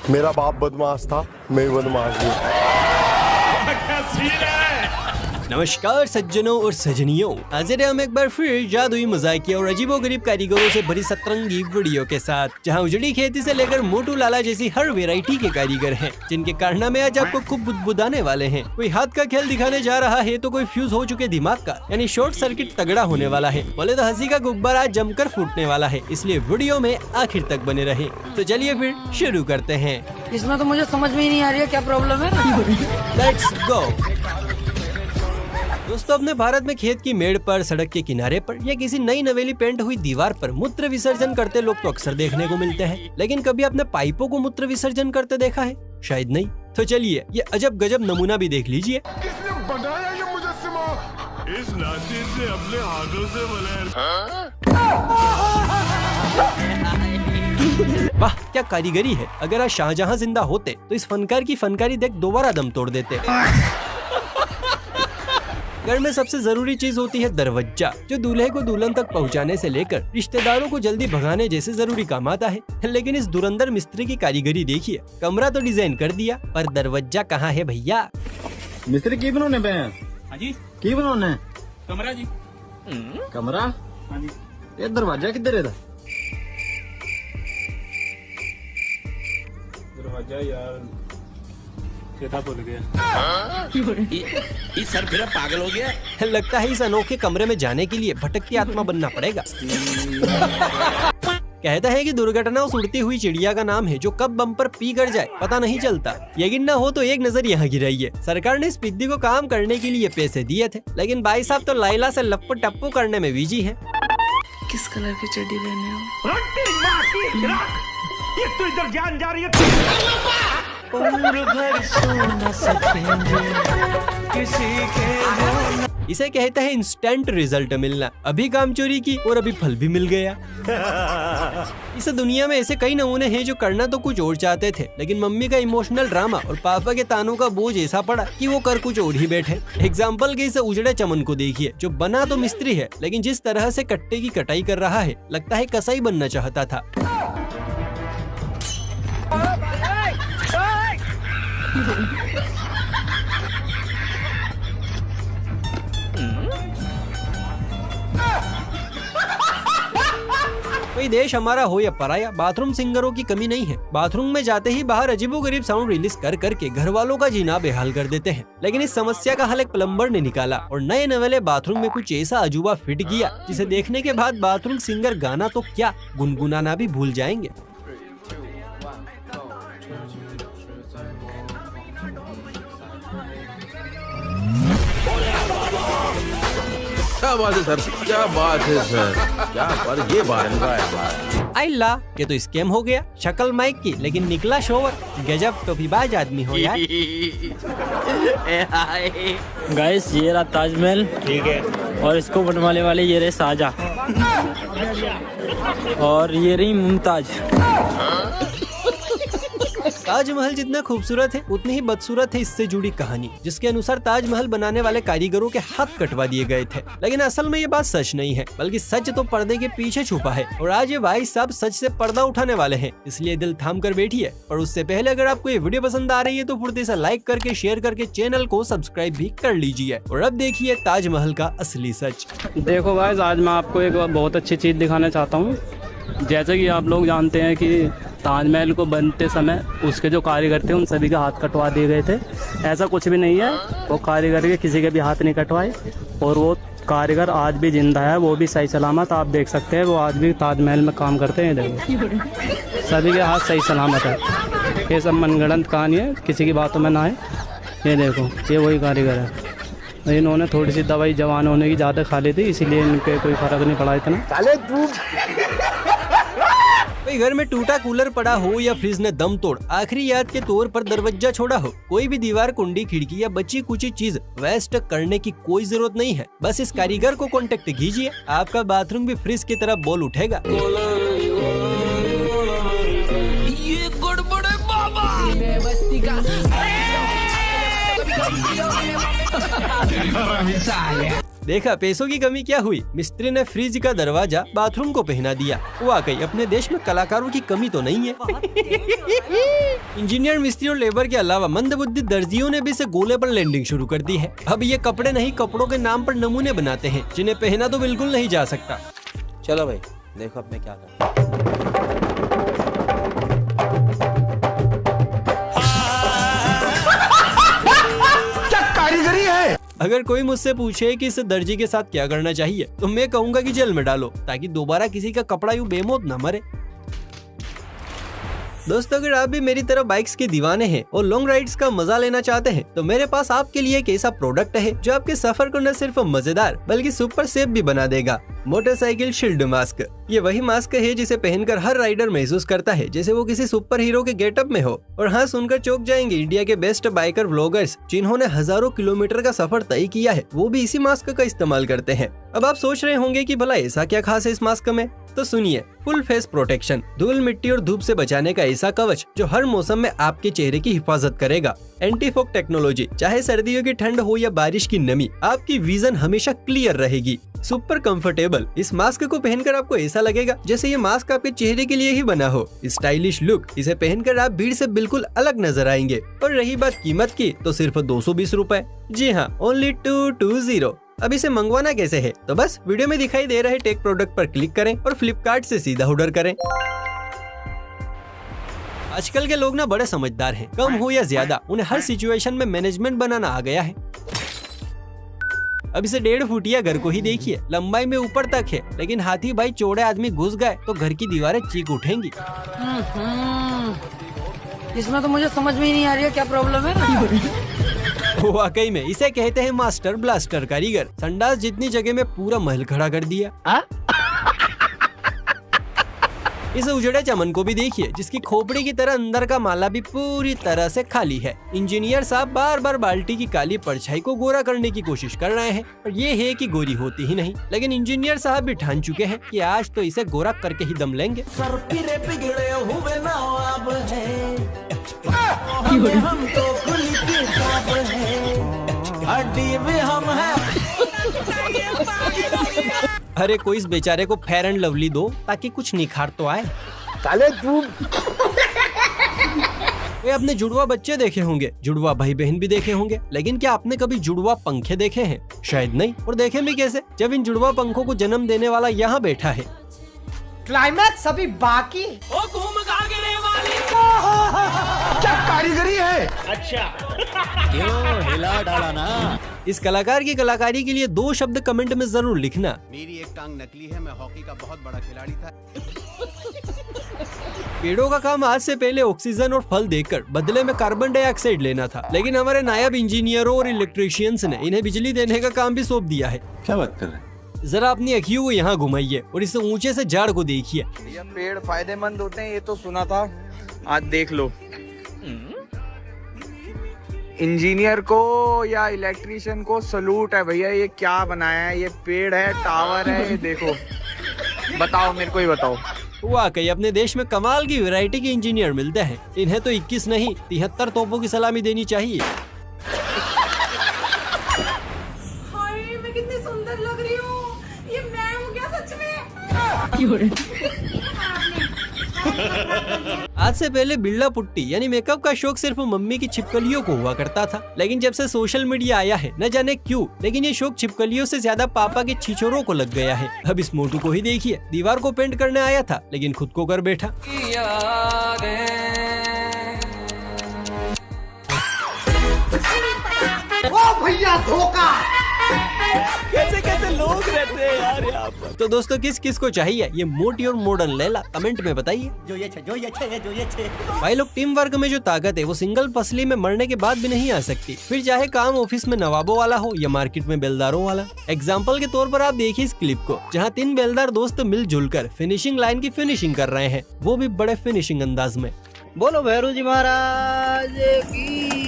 मेरा बाप बदमाश था, मैं बदमाश हूँ। नमस्कार सज्जनों और सजनियों, हाजिर हैं हम एक बार फिर जादुई मजाकिया और अजीबोगरीब कारीगरों से भरी सतरंगी वीडियो के साथ, जहां उजड़ी खेती से लेकर मोटू लाला जैसी हर वैरायटी के कारीगर हैं, जिनके कारनामे आज आपको खूब बुदबुदाने वाले हैं। कोई हाथ का खेल दिखाने जा रहा है तो कोई फ्यूज हो चुके दिमाग का यानी शॉर्ट सर्किट तगड़ा होने वाला है। बोले तो हंसी का गुब्बारा जमकर फूटने वाला है, इसलिए वीडियो में आखिर तक बने रहे। तो चलिए फिर शुरू करते हैं। इसमें तो मुझे समझ में ही नहीं आ रही है क्या प्रॉब्लम है। Let's go. दोस्तों, अपने भारत में खेत की मेड़ पर, सड़क के किनारे पर या किसी नई नवेली पेंट हुई दीवार पर मूत्र विसर्जन करते लोग तो अक्सर देखने को मिलते हैं, लेकिन कभी आपने पाइपों को मूत्र विसर्जन करते देखा है? शायद नहीं। तो चलिए ये अजब गजब नमूना भी देख लीजिए। किसने बनाया ये मुजस्सिमा? इस नाची से अपने हाथों से बनाया। वाह क्या कारीगरी है। अगर आज शाहजहां जिंदा होते तो इस फनकार की फनकारी देख दोबारा दम तोड़ देते। घर में सबसे जरूरी चीज होती है दरवाजा, जो दूल्हे को दुल्हन तक पहुंचाने से लेकर रिश्तेदारों को जल्दी भगाने जैसे जरूरी काम आता है। लेकिन इस धुरंधर मिस्त्री की कारीगरी देखिए। कमरा तो डिजाइन कर दिया, पर दरवाजा कहाँ है भैया? मिस्त्री की बनाने पे हैं? हाँ जी, की बनाने? कमरा जी। कमरा? हाँ जी। ये दरवाजा किधर है? दरवाजा यार चेता भूल गया। इस सर फिर पागल हो गया। लगता है इस अनोखे कमरे में जाने के लिए भटकती आत्मा बनना पड़ेगा। कहता है कि दुर्घटना उस उड़ती हुई चिड़िया का नाम है जो कब बम पर पी कर जाए पता नहीं चलता। यकीन न हो तो एक नजर यहाँ गिराइए। सरकार ने इस पिद्दी को काम करने के लिए पैसे दिए थे, लेकिन भाई साहब तो लाइला से लप्पू टप्पू करने में बिजी है। किस कलर की चड्डी पहने हो? ये तो इधर जान जा रही है। इसे कहते हैं इंस्टेंट रिजल्ट मिलना। अभी काम चोरी की और अभी फल भी मिल गया। इस दुनिया में ऐसे कई नमूने हैं जो करना तो कुछ और चाहते थे, लेकिन मम्मी का इमोशनल ड्रामा और पापा के तानों का बोझ ऐसा पड़ा कि वो कर कुछ और ही बैठे। एग्जाम्पल के इस उजड़े चमन को देखिए, जो बना तो मिस्त्री है, लेकिन जिस तरह से कट्टे की कटाई कर रहा है, लगता है कसाई बनना चाहता था। कोई देश हमारा हो या पराया, बाथरूम सिंगरों की कमी नहीं है। बाथरूम में जाते ही बाहर अजीबोगरीब साउंड रिलीज कर करके घर वालों का जीना बेहाल कर देते हैं। लेकिन इस समस्या का हल एक प्लम्बर ने निकाला और नए नवेले बाथरूम में कुछ ऐसा अजूबा फिट किया, जिसे देखने के बाद बाथरूम सिंगर गाना तो क्या गुनगुनाना भी भूल जाएंगे। क्या बात है सर, क्या बात है सर, क्या बात, ये बात अल्ला ये तो स्कैम हो गया। शक्ल माइक की लेकिन निकला शोवर। गजब टोपीबाज आदमी हो यार। गाइस ये रहा ताजमहल, ठीक है। और इसको बनवाने वाले ये रहे शाहजहां, और ये रही मुमताज। ताजमहल जितना खूबसूरत है उतनी ही बदसूरत है इससे जुड़ी कहानी, जिसके अनुसार ताजमहल बनाने वाले कारीगरों के हाथ कटवा दिए गए थे। लेकिन असल में ये बात सच नहीं है, बल्कि सच तो पर्दे के पीछे छुपा है। और आज ये भाई साहब सच से पर्दा उठाने वाले हैं, इसलिए दिल थाम कर बैठिए। और उससे पहले अगर आपको ये वीडियो पसंद आ रही है तो फुर्ती से लाइक करके, शेयर करके चैनल को सब्सक्राइब भी कर लीजिए। और अब देखिए ताजमहल का असली सच। देखो गाइस, आज मैं आपको एक बहुत अच्छी चीज़ दिखाना चाहता हूँ। जैसे कि आप लोग जानते हैं कि ताजमहल को बनते समय उसके जो कारीगर थे उन सभी के हाथ कटवा दिए गए थे। ऐसा कुछ भी नहीं है, वो कारीगर के किसी के भी हाथ नहीं कटवाए, और वो कारीगर आज भी जिंदा है, वो भी सही सलामत। आप देख सकते हैं वो आज भी ताजमहल में काम करते हैं। देखो सभी के हाथ सही सलामत है। ये सब मनगढ़ंत कहानी है, किसी की बातों में ना आए। ये देखो ये वही कारीगर है। इन्होंने थोड़ी सी दवाई जवान होने की ज़्यादा खा ली थी, इसीलिए इनके कोई फर्क नहीं पड़ा इतना। कोई घर में टूटा कूलर पड़ा हो या फ्रिज ने दम तोड़ आखिरी याद के तौर पर दरवाजा छोड़ा हो, कोई भी दीवार, कुंडी, खिड़की या बची कुची चीज वेस्ट करने की कोई जरूरत नहीं है। बस इस कारीगर को कांटेक्ट कीजिए, आपका बाथरूम भी फ्रिज की तरह बोल उठेगा। ये गड़बड़ है बाबा। देखा पैसों की कमी क्या हुई, मिस्त्री ने फ्रिज का दरवाजा बाथरूम को पहना दिया। वाकई अपने देश में कलाकारों की कमी तो नहीं है। इंजीनियर, मिस्त्री और लेबर के अलावा मंदबुद्धि दर्जियों ने भी इसे गोले पर लैंडिंग शुरू कर दी है। अब ये कपड़े नहीं, कपड़ों के नाम पर नमूने बनाते हैं जिन्हें पहना तो बिल्कुल नहीं जा सकता। चलो भाई देखो अब मैं क्या करूं। अगर कोई मुझसे पूछे कि इस दर्जी के साथ क्या करना चाहिए तो मैं कहूंगा कि जेल में डालो, ताकि दोबारा किसी का कपड़ा यूं बेमौत न मरे। दोस्तों, अगर आप भी मेरी तरह बाइक्स के दीवाने हैं और लॉन्ग राइड्स का मजा लेना चाहते हैं तो मेरे पास आपके लिए एक ऐसा प्रोडक्ट है जो आपके सफर को न सिर्फ मजेदार बल्कि सुपर सेफ भी बना देगा। Motorcycle shield mask. ये वही मास्क है जिसे पहनकर हर राइडर महसूस करता है जैसे वो किसी सुपर हीरो के गेटअप में हो। और हाँ, सुनकर चौंक जाएंगे, इंडिया के बेस्ट बाइकर व्लॉगर्स जिन्होंने हजारों किलोमीटर का सफर तय किया है वो भी इसी मास्क का इस्तेमाल करते हैं। अब आप सोच रहे होंगे कि भला ऐसा क्या खास है इस मास्क में, तो सुनिए। फुल फेस प्रोटेक्शन, धूल मिट्टी और धूप से बचाने का ऐसा कवच जो हर मौसम में आपके चेहरे की हिफाजत करेगा। एंटी फॉग टेक्नोलॉजी, चाहे सर्दियों की ठंड हो या बारिश की नमी, आपकी विजन हमेशा क्लियर रहेगी। सुपर कंफर्टेबल, इस मास्क को पहनकर आपको ऐसा लगेगा जैसे ये मास्क आपके चेहरे के लिए ही बना हो। स्टाइलिश लुक, इसे पहनकर आप भीड़ से बिल्कुल अलग नजर आएंगे। और रही बात कीमत की तो सिर्फ 220 रूपए। जी हाँ, ओनली 220। अब इसे मंगवाना कैसे है, तो बस वीडियो में दिखाई दे रहे टेक प्रोडक्ट पर क्लिक करें और फ्लिपकार्ट से सीधा ऑर्डर करें। आजकल के लोग ना बड़े समझदार हैं, कम हो या ज्यादा उन्हें हर सिचुएशन में मैनेजमेंट बनाना आ गया है। अब इसे 1.5 फुटिया घर को ही देखिए, लंबाई में ऊपर तक है, लेकिन हाथी भाई चौड़े आदमी घुस गए तो घर की दीवारें चीख उठेंगी। इसमें तो मुझे समझ में ही नहीं आ रही है क्या प्रॉब्लम है। वाकई में इसे कहते हैं मास्टर ब्लास्टर कारीगर। संडास जितनी जगह में पूरा महल खड़ा कर दिया। इस उजड़े चमन को भी देखिए जिसकी खोपड़ी की तरह अंदर का माला भी पूरी तरह से खाली है। इंजीनियर साहब बार बार बाल्टी की काली परछाई को गोरा करने की कोशिश कर रहे हैं, पर ये है कि गोरी होती ही नहीं। लेकिन इंजीनियर साहब भी ठान चुके हैं कि आज तो इसे गोरा करके ही दम लेंगे। हम तो खुली किताब है, हड्डी में हम हैं। अरे कोई इस बेचारे को फेयर एंड लवली दो ताकि कुछ निखार तो आए। काले तू वे अपने जुड़वा बच्चे देखे होंगे, जुड़वा भाई बहन भी देखे होंगे, लेकिन क्या आपने कभी जुड़वा पंखे देखे हैं? शायद नहीं। और देखे भी कैसे, जब इन जुड़वा पंखों को जन्म देने वाला यहाँ बैठा है। क्लाइमैक्स अभी बाकी। ओ घूम गा गिरे वाली क्या कारीगरी है। अच्छा क्यों हिला डाला ना। इस कलाकार की कलाकारी के लिए 2 शब्द कमेंट में जरूर लिखना। मेरी एक टांग नकली है, मैं हॉकी का बहुत बड़ा खिलाड़ी था। पेड़ों का काम आज से पहले ऑक्सीजन और फल देकर बदले में कार्बन डाइऑक्साइड लेना था, लेकिन हमारे नायाब इंजीनियरों और इलेक्ट्रीशियंस ने इन्हें बिजली देने का काम भी सौंप दिया है। क्या बात कर रहे हैं? जरा अपनी अखियों को यहाँ घुमाइए और इस ऊंचे से झाड़ को देखिए। भैया पेड़ फायदेमंद होते हैं ये तो सुना था, आज देख लो। इंजीनियर को या इलेक्ट्रिशियन को सलूट है भैया, ये क्या बनाया है, ये पेड़ है, टावर है, ये देखो। बताओ मेरे को ही बताओ। वाकई अपने देश में कमाल की वैरायटी के इंजीनियर मिलते हैं। इन्हें तो 21 नहीं 73 तोपों की सलामी देनी चाहिए। हाय मैं कितनी सुंदर लग रही हूँ, ये मैं हूँ क्या सच में? आज से पहले बिल्ला पुट्टी यानी मेकअप का शौक सिर्फ मम्मी की छिपकलियों को हुआ करता था, लेकिन जब से सोशल मीडिया आया है न जाने क्यों, लेकिन ये शौक छिपकलियों से ज्यादा पापा के छिछोरों को लग गया है। अब इस मोटू को ही देखिए, दीवार को पेंट करने आया था लेकिन खुद को कर बैठा। ओ भैया धोखा। कैसे कैसे लोग रहते हैं यार यहाँ पर। तो दोस्तों किस किस को चाहिए ये मोटी और मॉडर्न लैला, कमेंट में बताइए। जो ये छे। भाई लोग, टीम वर्क में जो ताकत है वो सिंगल पसली में मरने के बाद भी नहीं आ सकती, फिर चाहे काम ऑफिस में नवाबों वाला हो या मार्केट में बेलदारों वाला। एग्जाम्पल के तौर पर आप देखिए इस क्लिप को, जहाँ 3 बेलदार दोस्त मिलजुल कर फिनिशिंग लाइन की फिनिशिंग कर रहे हैं, वो भी बड़े फिनिशिंग अंदाज में। बोलो भैरू जी महाराज की।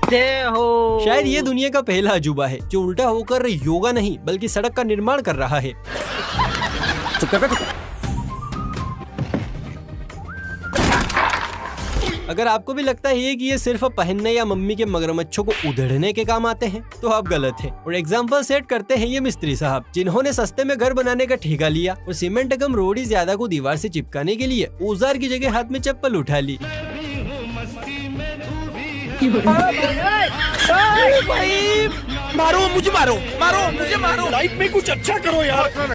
जय हो। शायद ये दुनिया का पहला अजूबा है जो उल्टा होकर योगा नहीं बल्कि सड़क का निर्माण कर रहा है। अगर आपको भी लगता है कि ये सिर्फ पहनने या मम्मी के मगरमच्छों को उधेड़ने के काम आते हैं तो आप गलत हैं। और एग्जाम्पल सेट करते हैं ये मिस्त्री साहब जिन्होंने सस्ते में घर बनाने का ठेका लिया और सीमेंट एवं रोड़ी ज्यादा को दीवार से चिपकाने के लिए औजार की जगह हाथ में चप्पल उठा ली। मारो मुझे, मारो मुझे, मारो लाइफ में कुछ अच्छा करो यार।